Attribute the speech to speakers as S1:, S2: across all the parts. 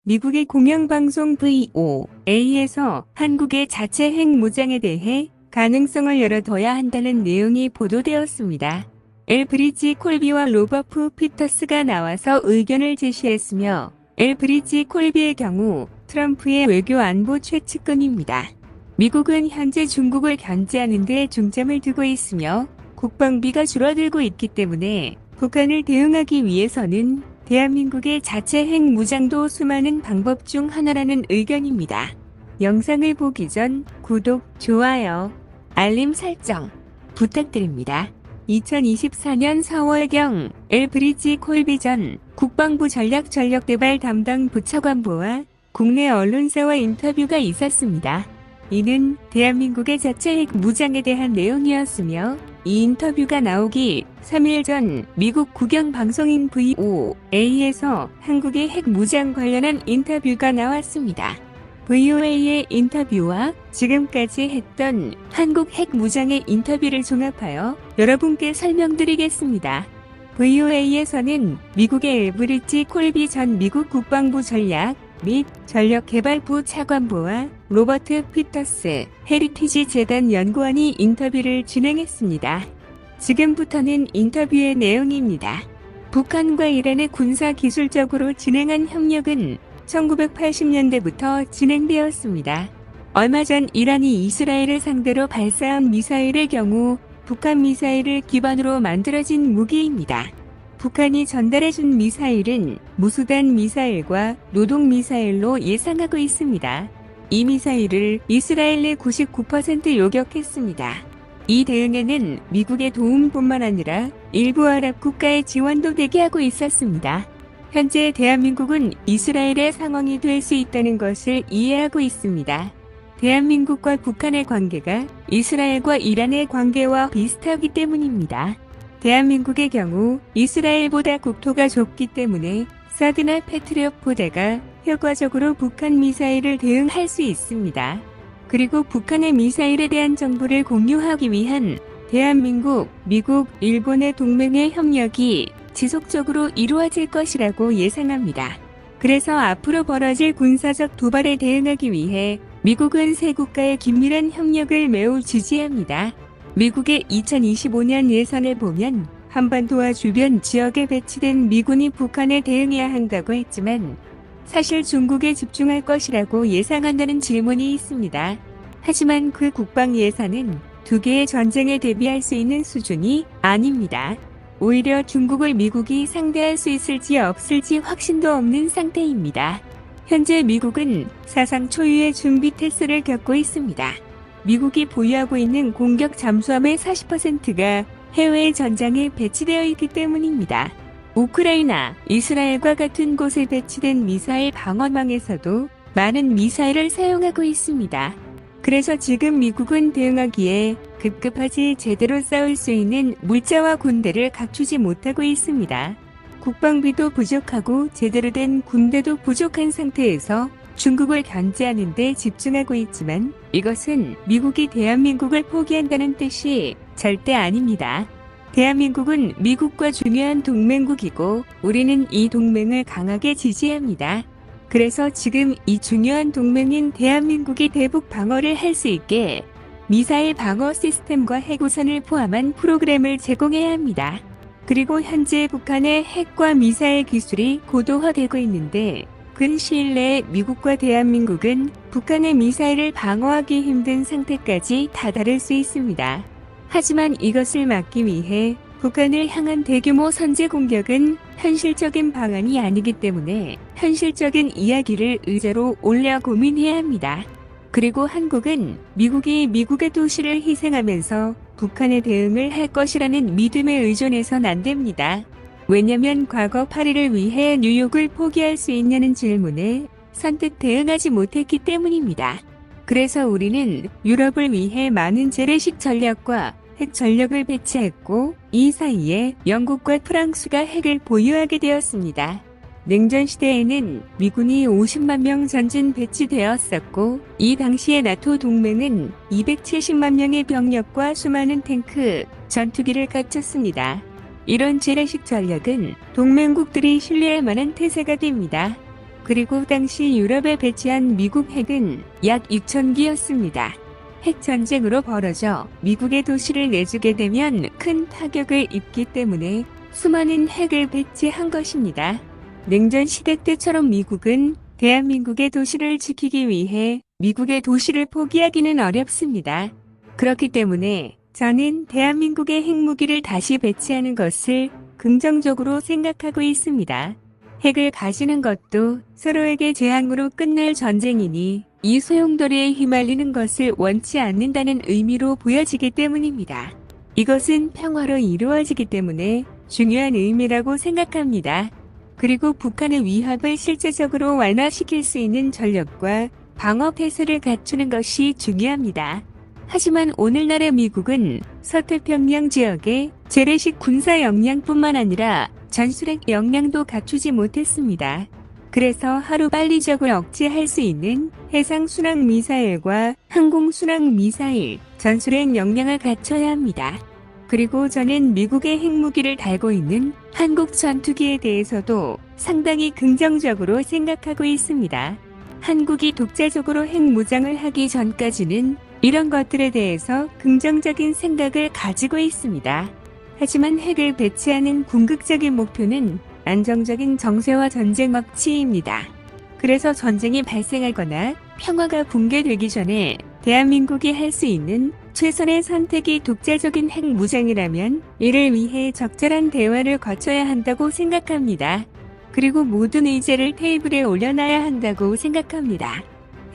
S1: 미국의 공영방송 VOA에서 한국의 자체 핵무장에 대해 가능성을 열어둬야 한다는 내용이 보도되었습니다. 엘브리지 콜비와 로버트 피터스가 나와서 의견을 제시했으며 엘브리지 콜비의 경우 트럼프의 외교 안보 최측근입니다. 미국은 현재 중국을 견제하는 데 중점을 두고 있으며 국방비가 줄어들고 있기 때문에 북한을 대응하기 위해서는 대한민국의 자체 핵무장도 수많은 방법 중 하나라는 의견입니다. 영상을 보기 전 구독, 좋아요, 알림 설정 부탁드립니다. 2024년 4월경 엘브리지 콜비 전 국방부 전략대발 담당 부차관보와 국내 언론사와 인터뷰가 있었습니다. 이는 대한민국의 자체 핵무장에 대한 내용이었으며 이 인터뷰가 나오기 3일 전 미국 국영방송인 VOA에서 한국의 핵무장 관련한 인터뷰가 나왔습니다. VOA의 인터뷰와 지금까지 했던 한국 핵무장의 인터뷰를 종합하여 여러분께 설명드리겠습니다. VOA에서는 미국의 엘브리지 콜비 전 미국 국방부 전략 및 전력개발부 차관보와 로버트 피터스 헤리티지 재단 연구원이 인터뷰를 진행했습니다. 지금부터는 인터뷰의 내용입니다. 북한과 이란의 군사기술적으로 진행한 협력은 1980년대부터 진행되었습니다. 얼마 전 이란이 이스라엘을 상대로 발사한 미사일의 경우 북한 미사일을 기반으로 만들어진 무기입니다. 북한이 전달해준 미사일은 무수단 미사일과 노동 미사일로 예상하고 있습니다. 이 미사일을 이스라엘의 99% 요격했습니다. 이 대응에는 미국의 도움뿐만 아니라 일부 아랍 국가의 지원도 대기하고 있었습니다. 현재 대한민국은 이스라엘의 상황이 될 수 있다는 것을 이해하고 있습니다. 대한민국과 북한의 관계가 이스라엘과 이란의 관계와 비슷하기 때문입니다. 대한민국의 경우 이스라엘보다 국토가 좁기 때문에 사드나 패트리엇 포대가 효과적으로 북한 미사일을 대응할 수 있습니다. 그리고 북한의 미사일에 대한 정보를 공유하기 위한 대한민국, 미국, 일본의 동맹의 협력이 지속적으로 이루어질 것이라고 예상합니다. 그래서 앞으로 벌어질 군사적 도발에 대응하기 위해 미국은 세 국가의 긴밀한 협력을 매우 지지합니다. 미국의 2025년 예산을 보면 한반도와 주변 지역에 배치된 미군이 북한에 대응해야 한다고 했지만 사실 중국에 집중할 것이라고 예상한다는 질문이 있습니다. 하지만 그 국방 예산은 두 개의 전쟁에 대비할 수 있는 수준이 아닙니다. 오히려 중국을 미국이 상대할 수 있을지 없을지 확신도 없는 상태입니다. 현재 미국은 사상 초유의 준비 태세를 겪고 있습니다. 미국이 보유하고 있는 공격 잠수함의 40%가 해외 전장에 배치되어 있기 때문입니다. 우크라이나, 이스라엘과 같은 곳에 배치된 미사일 방어망에서도 많은 미사일을 사용하고 있습니다. 그래서 지금 미국은 대응하기에 급급하지 제대로 싸울 수 있는 물자와 군대를 갖추지 못하고 있습니다. 국방비도 부족하고 제대로 된 군대도 부족한 상태에서 중국을 견제하는 데 집중하고 있지만 이것은 미국이 대한민국을 포기한다는 뜻이 절대 아닙니다. 대한민국은 미국과 중요한 동맹국이고 우리는 이 동맹을 강하게 지지합니다. 그래서 지금 이 중요한 동맹인 대한민국이 대북 방어를 할 수 있게 미사일 방어 시스템과 핵우산을 포함한 프로그램을 제공해야 합니다. 그리고 현재 북한의 핵과 미사일 기술이 고도화되고 있는데 근시일 내에 미국과 대한민국은 북한의 미사일을 방어하기 힘든 상태까지 다다를 수 있습니다. 하지만 이것을 막기 위해 북한을 향한 대규모 선제 공격은 현실적인 방안이 아니기 때문에 현실적인 이야기를 의제로 올려 고민해야 합니다. 그리고 한국은 미국이 미국의 도시를 희생하면서 북한에 대응을 할 것이라는 믿음에 의존해선 안 됩니다. 왜냐면 과거 파리를 위해 뉴욕을 포기할 수 있냐는 질문에 선뜻 대응하지 못했기 때문입니다. 그래서 우리는 유럽을 위해 많은 재래식 전략과 핵 전력을 배치했고 이 사이에 영국과 프랑스가 핵을 보유하게 되었습니다. 냉전 시대에는 미군이 50만 명 전진 배치되었었고 이 당시의 나토 동맹은 270만 명의 병력과 수많은 탱크, 전투기를 갖췄습니다. 이런 재래식 전략은 동맹국들이 신뢰할 만한 태세가 됩니다. 그리고 당시 유럽에 배치한 미국 핵은 약 6,000기였습니다. 핵전쟁으로 벌어져 미국의 도시를 내주게 되면 큰 타격을 입기 때문에 수많은 핵을 배치한 것입니다. 냉전 시대 때처럼 미국은 대한민국의 도시를 지키기 위해 미국의 도시를 포기하기는 어렵습니다. 그렇기 때문에 저는 대한민국의 핵무기를 다시 배치하는 것을 긍정적으로 생각하고 있습니다. 핵을 가지는 것도 서로에게 재앙으로 끝날 전쟁이니 이 소용돌이에 휘말리는 것을 원치 않는다는 의미로 보여지기 때문입니다. 이것은 평화로 이루어지기 때문에 중요한 의미라고 생각합니다. 그리고 북한의 위협을 실제적으로 완화시킬 수 있는 전력과 방어 태세를 갖추는 것이 중요합니다. 하지만 오늘날의 미국은 서태평양 지역에 재래식 군사 역량뿐만 아니라 전술핵 역량도 갖추지 못했습니다. 그래서 하루빨리 적을 억제할 수 있는 해상순항 미사일과 항공순항 미사일, 전술핵 역량을 갖춰야 합니다. 그리고 저는 미국의 핵무기를 달고 있는 한국 전투기에 대해서도 상당히 긍정적으로 생각하고 있습니다. 한국이 독자적으로 핵무장을 하기 전까지는 이런 것들에 대해서 긍정적인 생각을 가지고 있습니다. 하지만 핵을 배치하는 궁극적인 목표는 안정적인 정세와 전쟁 억치입니다. 그래서 전쟁이 발생하거나 평화가 붕괴되기 전에 대한민국이 할 수 있는 최선의 선택이 독자적인 핵무장이라면 이를 위해 적절한 대화를 거쳐야 한다고 생각합니다. 그리고 모든 의제를 테이블에 올려놔야 한다고 생각합니다.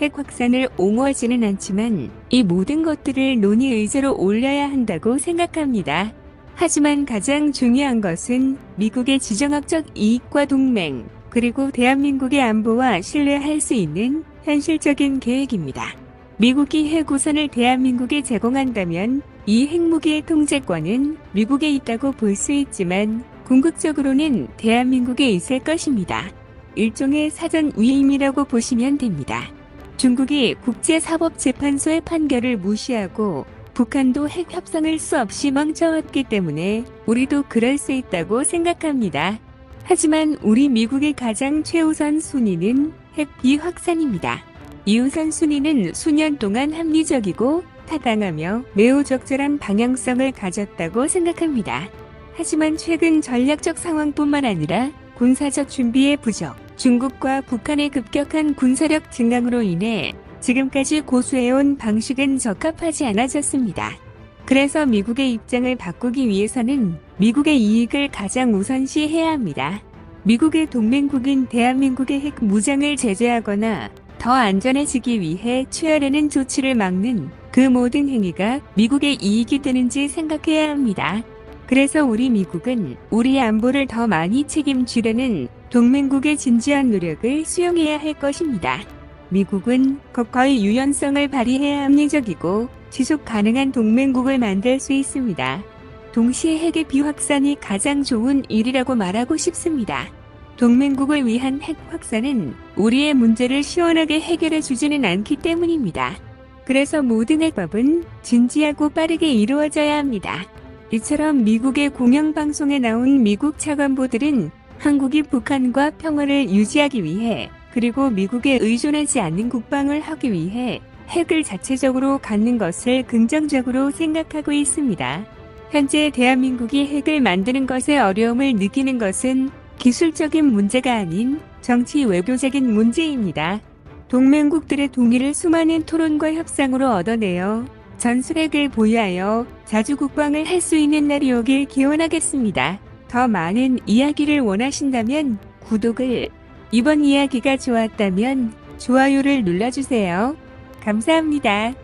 S1: 핵 확산을 옹호하지는 않지만 이 모든 것들을 논의 의제로 올려야 한다고 생각합니다. 하지만 가장 중요한 것은 미국의 지정학적 이익과 동맹, 그리고 대한민국의 안보와 신뢰할 수 있는 현실적인 계획입니다. 미국이 핵우선을 대한민국에 제공한다면 이 핵무기의 통제권은 미국에 있다고 볼 수 있지만 궁극적으로는 대한민국에 있을 것입니다. 일종의 사전 위임이라고 보시면 됩니다. 중국이 국제사법재판소의 판결을 무시하고 북한도 핵 협상을 수없이 멈춰왔기 때문에 우리도 그럴 수 있다고 생각합니다. 하지만 우리 미국의 가장 최우선 순위는 핵 비확산입니다. 이 우선순위는 수년 동안 합리적이고 타당하며 매우 적절한 방향성을 가졌다고 생각합니다. 하지만 최근 전략적 상황뿐만 아니라 군사적 준비의 부족, 중국과 북한의 급격한 군사력 증강으로 인해 지금까지 고수해온 방식은 적합하지 않아졌습니다. 그래서 미국의 입장을 바꾸기 위해서는 미국의 이익을 가장 우선시해야 합니다. 미국의 동맹국인 대한민국의 핵 무장을 제재하거나 더 안전해지기 위해 취하려는 조치를 막는 그 모든 행위가 미국의 이익이 되는지 생각해야 합니다. 그래서 우리 미국은 우리 안보를 더 많이 책임지려는 동맹국의 진지한 노력을 수용해야 할 것입니다. 미국은 거의 유연성을 발휘해야 합리적이고 지속 가능한 동맹국을 만들 수 있습니다. 동시에 핵의 비확산이 가장 좋은 일이라고 말하고 싶습니다. 동맹국을 위한 핵 확산은 우리의 문제를 시원하게 해결해 주지는 않기 때문입니다. 그래서 모든 해법은 진지하고 빠르게 이루어져야 합니다. 이처럼 미국의 공영방송에 나온 미국 차관보들은 한국이 북한과 평화를 유지하기 위해 그리고 미국에 의존하지 않는 국방을 하기 위해 핵을 자체적으로 갖는 것을 긍정적으로 생각하고 있습니다. 현재 대한민국이 핵을 만드는 것에 어려움을 느끼는 것은 기술적인 문제가 아닌 정치 외교적인 문제입니다. 동맹국들의 동의를 수많은 토론과 협상으로 얻어내어 전술핵을 보유하여 자주 국방을 할 수 있는 날이 오길 기원하겠습니다. 더 많은 이야기를 원하신다면 구독을, 이번 이야기가 좋았다면 좋아요를 눌러주세요. 감사합니다.